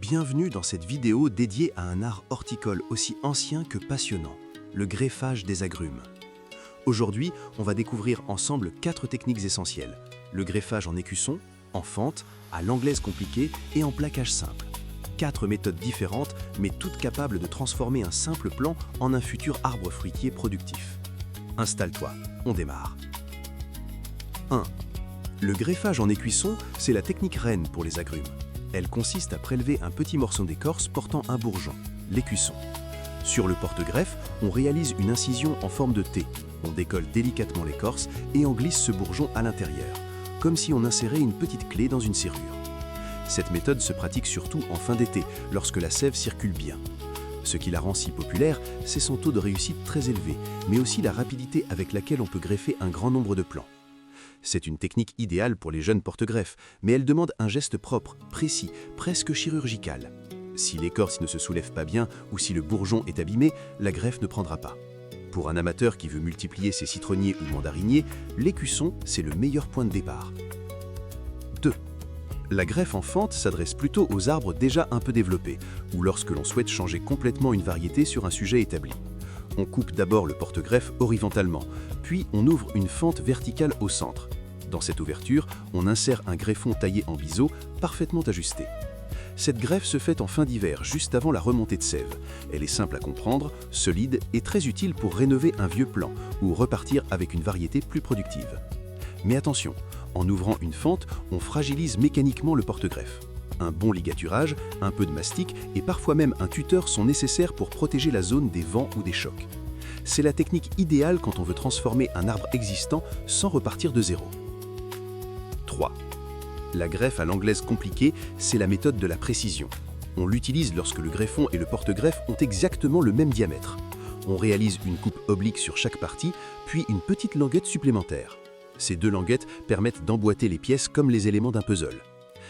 Bienvenue dans cette vidéo dédiée à un art horticole aussi ancien que passionnant, le greffage des agrumes. Aujourd'hui, on va découvrir ensemble 4 techniques essentielles. Le greffage en écusson, en fente, à l'anglaise compliquée et en plaquage simple. 4 méthodes différentes, mais toutes capables de transformer un simple plant en un futur arbre fruitier productif. Installe-toi, on démarre. 1. Le greffage en écusson, c'est la technique reine pour les agrumes. Elle consiste à prélever un petit morceau d'écorce portant un bourgeon, l'écusson. Sur le porte-greffe, on réalise une incision en forme de T. On décolle délicatement l'écorce et on glisse ce bourgeon à l'intérieur, comme si on insérait une petite clé dans une serrure. Cette méthode se pratique surtout en fin d'été, lorsque la sève circule bien. Ce qui la rend si populaire, c'est son taux de réussite très élevé, mais aussi la rapidité avec laquelle on peut greffer un grand nombre de plants. C'est une technique idéale pour les jeunes porte-greffes, mais elle demande un geste propre, précis, presque chirurgical. Si l'écorce ne se soulève pas bien ou si le bourgeon est abîmé, la greffe ne prendra pas. Pour un amateur qui veut multiplier ses citronniers ou mandariniers, l'écusson, c'est le meilleur point de départ. 2. La greffe en fente s'adresse plutôt aux arbres déjà un peu développés, ou lorsque l'on souhaite changer complètement une variété sur un sujet établi. On coupe d'abord le porte-greffe horizontalement, puis on ouvre une fente verticale au centre. Dans cette ouverture, on insère un greffon taillé en biseau, parfaitement ajusté. Cette greffe se fait en fin d'hiver, juste avant la remontée de sève. Elle est simple à comprendre, solide et très utile pour rénover un vieux plant ou repartir avec une variété plus productive. Mais attention, en ouvrant une fente, on fragilise mécaniquement le porte-greffe. Un bon ligaturage, un peu de mastic et parfois même un tuteur sont nécessaires pour protéger la zone des vents ou des chocs. C'est la technique idéale quand on veut transformer un arbre existant sans repartir de zéro. 3. La greffe à l'anglaise compliquée, c'est la méthode de la précision. On l'utilise lorsque le greffon et le porte-greffe ont exactement le même diamètre. On réalise une coupe oblique sur chaque partie, puis une petite languette supplémentaire. Ces 2 languettes permettent d'emboîter les pièces comme les éléments d'un puzzle.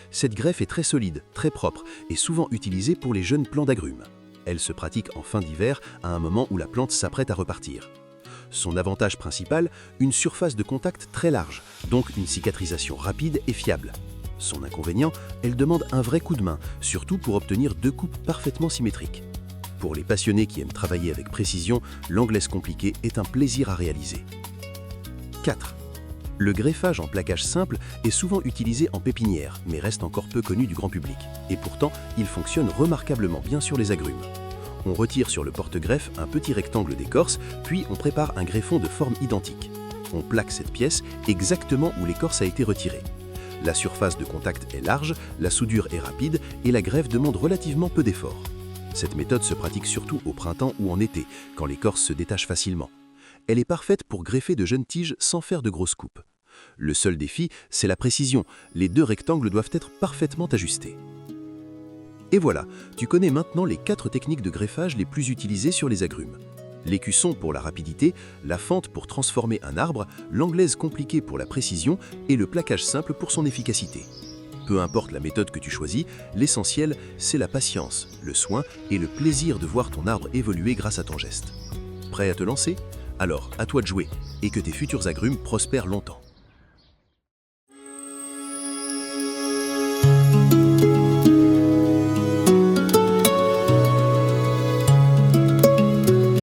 Cette greffe est très solide, très propre et souvent utilisée pour les jeunes plants d'agrumes. Elle se pratique en fin d'hiver à un moment où la plante s'apprête à repartir. Son avantage principal, une surface de contact très large, donc une cicatrisation rapide et fiable. Son inconvénient, elle demande un vrai coup de main, surtout pour obtenir 2 coupes parfaitement symétriques. Pour les passionnés qui aiment travailler avec précision, l'anglaise compliquée est un plaisir à réaliser. 4. Le greffage en plaquage simple est souvent utilisé en pépinière, mais reste encore peu connu du grand public. Et pourtant, il fonctionne remarquablement bien sur les agrumes. On retire sur le porte-greffe un petit rectangle d'écorce, puis on prépare un greffon de forme identique. On plaque cette pièce exactement où l'écorce a été retirée. La surface de contact est large, la soudure est rapide et la greffe demande relativement peu d'efforts. Cette méthode se pratique surtout au printemps ou en été, quand l'écorce se détache facilement. Elle est parfaite pour greffer de jeunes tiges sans faire de grosses coupes. Le seul défi, c'est la précision. Les 2 rectangles doivent être parfaitement ajustés. Et voilà, tu connais maintenant les 4 techniques de greffage les plus utilisées sur les agrumes. L'écusson pour la rapidité, la fente pour transformer un arbre, l'anglaise compliquée pour la précision et le plaquage simple pour son efficacité. Peu importe la méthode que tu choisis, l'essentiel, c'est la patience, le soin et le plaisir de voir ton arbre évoluer grâce à ton geste. Prêt à te lancer ? Alors, à toi de jouer et que tes futurs agrumes prospèrent longtemps.